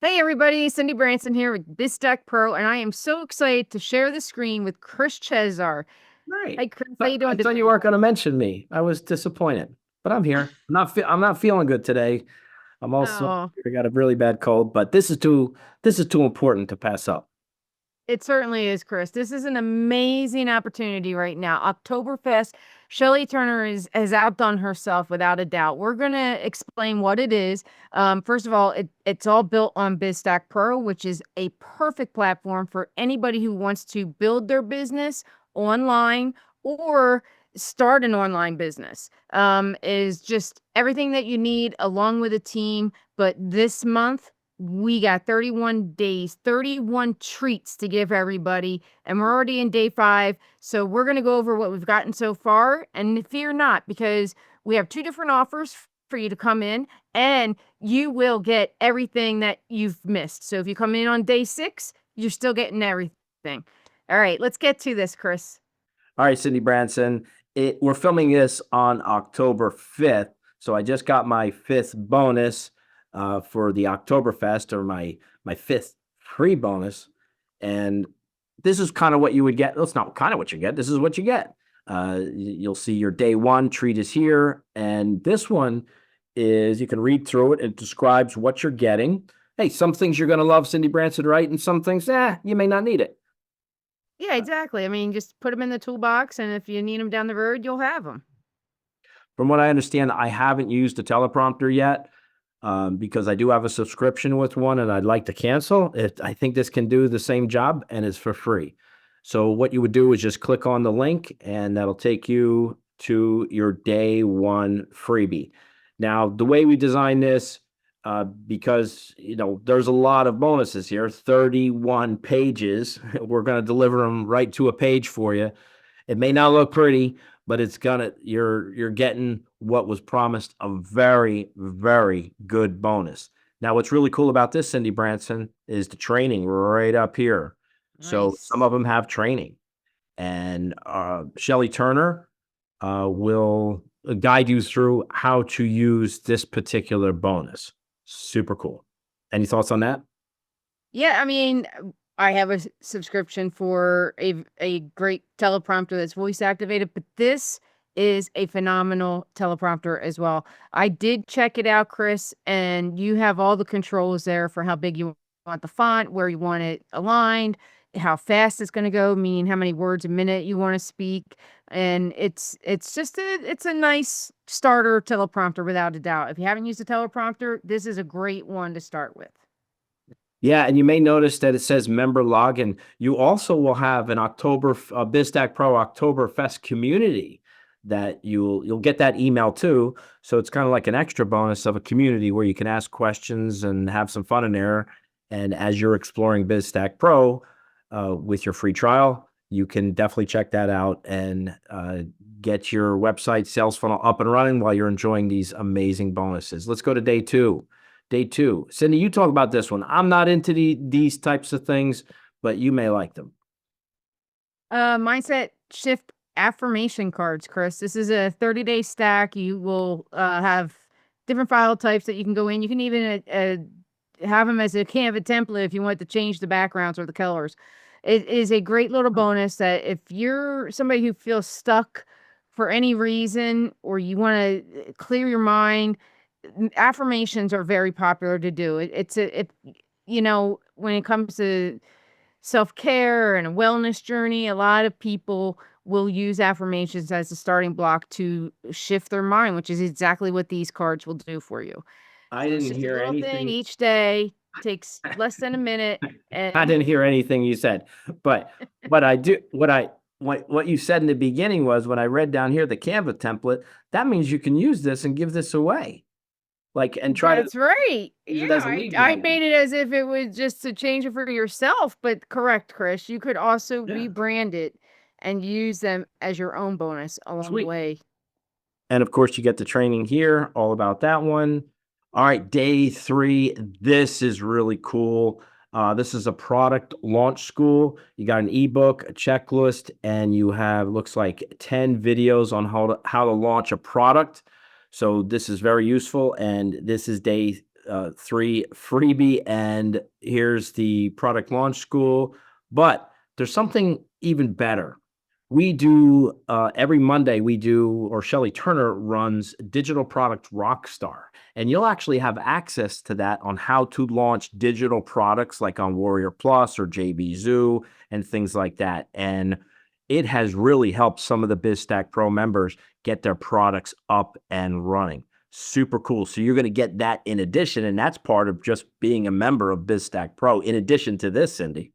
Hey everybody, Cindy Branson here with BizStackPro, and I am so excited to share the screen with Chris Chesar. Right. Hey Chris, how But you doing I thought today? you weren't going to mention me. I was disappointed, but I'm here. I'm not feeling good today. Oh, I got a really bad cold, but this is too important to pass up. it certainly is, Chris. This is an amazing opportunity right now. Oktoberfest, Shelley Turner has outdone herself without a doubt. We're gonna explain what it is. First of all, it's all built on BizStack Pro, which is a perfect platform for anybody who wants to build their business online or start an online business. Is just everything that you need along with a team. But this month we got 31 days, 31 treats to give everybody, and we're already in day 5. So we're going to go over what we've gotten so far, and fear not, because we have 2 different offers for you to come in, and you will get everything that you've missed. So if you come in on day 6, you're still getting everything. All right, let's get to this, Chris. All right, Cindy Branson. We're filming this on October 5th. So I just got my 5th bonus for the Oktoberfest, or my 5th free bonus. And this is kind of what you would get. Well, it's not kind of what you get. This is what you get. You'll see your day 1 treat is here. And this one is, you can read through it. It describes what you're getting. Hey, some things you're going to love, Cindy Branson, right? And some things, you may not need it. Yeah, exactly. I mean, just put them in the toolbox, and if you need them down the road, you'll have them. From what I understand, I haven't used a teleprompter yet because I do have a subscription with one and I'd like to cancel it. I think this can do the same job and it's for free. So what you would do is just click on the link and that'll take you to your day 1 freebie. Now, the way we design this, because there's a lot of bonuses here, 31 pages. We're going to deliver them right to a page for you. It may not look pretty, but you're getting what was promised, a very, very good bonus. Now, what's really cool about this, Cindy Branson, is the training right up here. So some Nice. of them have training, and Shelley Turner will guide you through how to use this particular bonus. Super cool. Any thoughts on that? Yeah, I mean, I have a subscription for a great teleprompter that's voice activated, but this is a phenomenal teleprompter as well. I did check it out, Chris, and you have all the controls there for how big you want the font, where you want it aligned, how fast it's going to go, meaning how many words a minute you want to speak, and it's a nice starter teleprompter without a doubt. If you haven't used a teleprompter, this is a great one to start with. Yeah, and you may notice that it says member login. You also will have an BizStack Pro Octoberfest community that you'll get that email too. So it's kind of like an extra bonus of a community where you can ask questions and have some fun in there. And as you're exploring BizStack Pro with your free trial, you can definitely check that out and get your website sales funnel up and running while you're enjoying these amazing bonuses. Let's go to day 2. Day 2. Cindy, you talk about this one. I'm not into these types of things, but you may like them. Mindset shift affirmation cards, Chris. This is a 30-day stack. You will have different file types that you can go in. You can even have them as a Canva template if you want to change the backgrounds or the colors. It is a great little bonus that if you're somebody who feels stuck for any reason, or you want to clear your mind, affirmations are very popular to do. When it comes to self-care and a wellness journey, a lot of people will use affirmations as a starting block to shift their mind, which is exactly what these cards will do for you. I So it's didn't just a hear little thing anything. each day, takes less than a minute, I and didn't hear anything you said, but what you said in the beginning was, when I read down here the Canva template, that means you can use this and give this away, like, and try to that's right. use Yeah, it as a I lead I magnet. made it as if it was just to change it for yourself, but correct, Chris. You could also Yeah, rebrand it and use them as your own bonus along the sweet. way. And of course, you get the training here, all about that one. All right, day 3. This is really cool. This is a product launch school. You got an ebook, a checklist, and you have, looks like, 10 videos on how to launch a product. So this is very useful. And this is day 3 freebie, and here's the product launch school. But there's something even better. We do every Monday, or Shelley Turner runs Digital Product Rockstar. And you'll actually have access to that on how to launch digital products like on Warrior Plus or JB Zoo and things like that. And it has really helped some of the BizStack Pro members get their products up and running. Super cool. So you're going to get that in addition, and that's part of just being a member of BizStack Pro in addition to this, Cindy.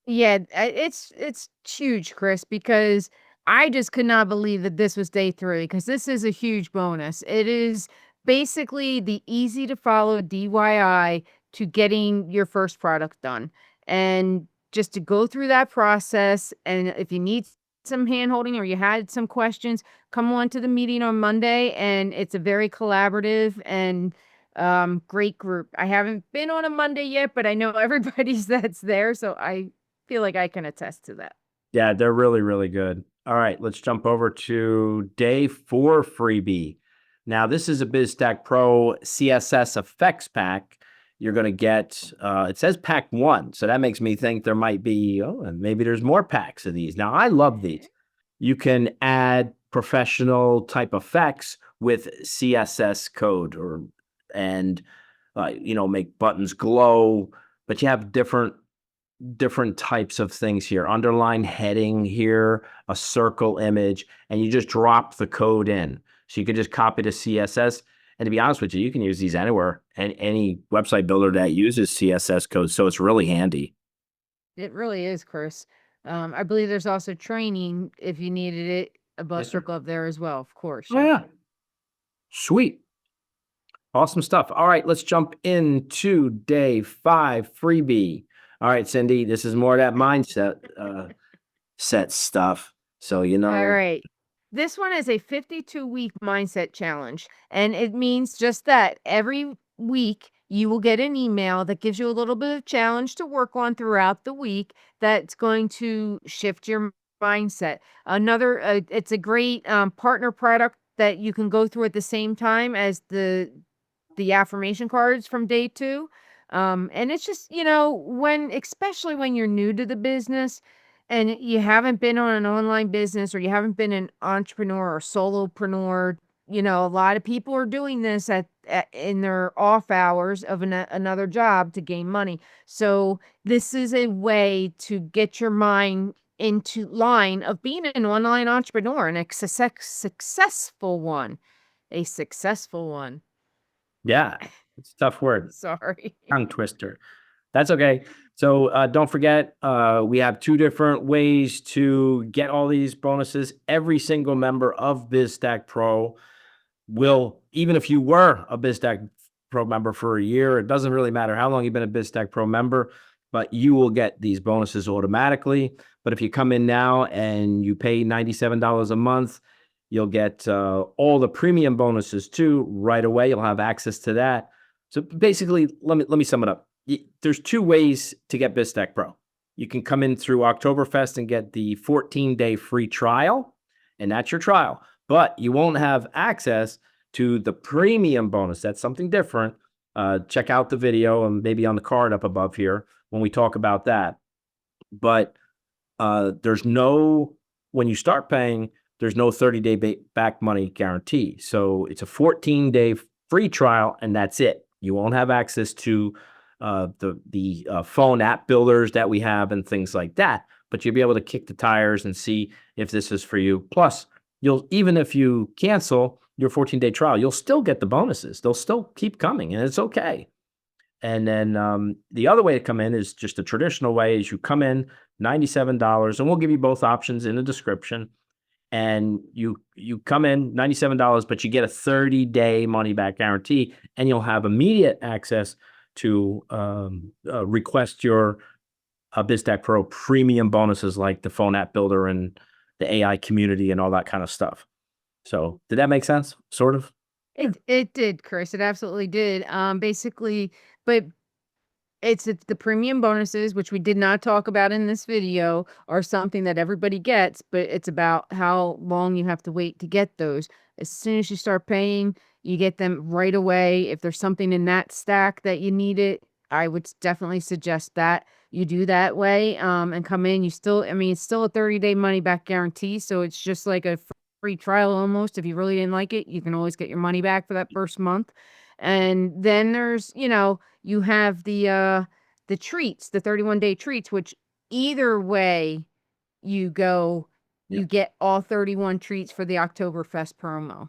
Yeah, it's huge, Chris, because I just could not believe that this was day 3 because this is a huge bonus. It is basically the easy to follow DIY to getting your first product done. And just to go through that process, and if you need some hand-holding or you had some questions, come on to the meeting on Monday, and it's a very collaborative and great group. I haven't been on a Monday yet, but I know everybody's that's there, so I feel like I can attest to that. Yeah, they're really, really good. All right, let's jump over to day 4 freebie. Now, this is a BizStack Pro CSS effects pack. You're going to get, it says pack 1. So that makes me think there might be, and maybe there's more packs of these. Now, I love these. You can add professional type effects with CSS code and make buttons glow, but you have different types of things here. Underline heading here, a circle image, and you just drop the code in. So you can just copy the CSS. And to be honest with you, you can use these anywhere, and any website builder that uses CSS code. So it's really handy. It really is, Chris. I believe there's also training if you needed it, a Yes, bus sir. or glove there as well, of course. Oh, yeah. Sweet. Awesome stuff. All right, let's jump into day 5 freebie. All right, Cindy, this is more of that mindset set stuff. So, All right. This one is a 52-week mindset challenge, and it means just that every week you will get an email that gives you a little bit of challenge to work on throughout the week that's going to shift your mindset. It's a great partner product that you can go through at the same time as the affirmation cards from day 2. And it's just, especially when you're new to the business and you haven't been on an online business or you haven't been an entrepreneur or solopreneur, a lot of people are doing this in their off hours of another job to gain money. So this is a way to get your mind into line of being an online entrepreneur and a successful one. A successful one. Yeah, it's a tough word. Sorry. Tongue twister. That's okay. So don't forget, we have 2 different ways to get all these bonuses. Every single member of BizStack Pro will, even if you were a BizStack Pro member for a year, it doesn't really matter how long you've been a BizStack Pro member, but you will get these bonuses automatically. But if you come in now and you pay $97 a month, you'll get all the premium bonuses too right away. You'll have access to that. So basically, let me sum it up. There's 2 ways to get BizStack Pro. You can come in through Oktoberfest and get the 14-day free trial, and that's your trial. But you won't have access to the premium bonus. That's something different. Check out the video and maybe on the card up above here when we talk about that. But when you start paying, there's no 30-day back money guarantee. So it's a 14-day free trial, and that's it. You won't have access to the phone app builders that we have and things like that, but you'll be able to kick the tires and see if this is for you. Plus, even if you cancel your 14-day trial, you'll still get the bonuses. They'll still keep coming, and it's okay. And then the other way to come in is just the traditional way is you come in $97, and we'll give you both options in the description. And you come in $97, but you get a 30-day money back guarantee, and you'll have immediate access to request your BizStack Pro premium bonuses like the phone app builder and the AI community and all that kind of stuff. So did that make sense? Sort of? It did, Chris. It absolutely did. Basically, but it's the premium bonuses, which we did not talk about in this video, are something that everybody gets, but it's about how long you have to wait to get those. As soon as you start paying, You get them right away. If there's something in that stack that you need it, I would definitely suggest that you do that way, and come in. You still, I mean, it's still a 30-day money back guarantee. So it's just like a free trial almost. If you really didn't like it, you can always get your money back for that first month. And then there's, you have the treats, the 31-day treats, which either way you go, you get all 31 treats for the Oktoberfest promo.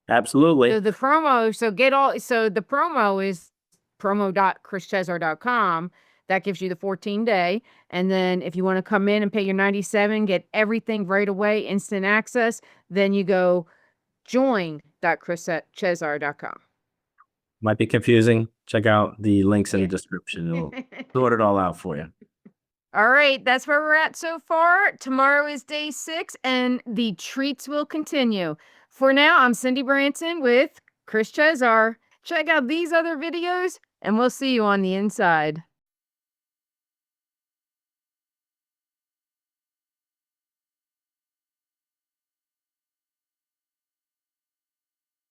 Absolutely. So the promo is promo.chrischesar.com. That gives you the 14-day. And then if you want to come in and pay your $97, get everything right away, instant access, then you go join.chrischesar.com. Might be confusing. Check out the links in the description. It'll sort it all out for you. All right, that's where we're at so far. Tomorrow is day 6, and the treats will continue. For now, I'm Cindy Branson with Chris Chesar. Check out these other videos, and we'll see you on the inside.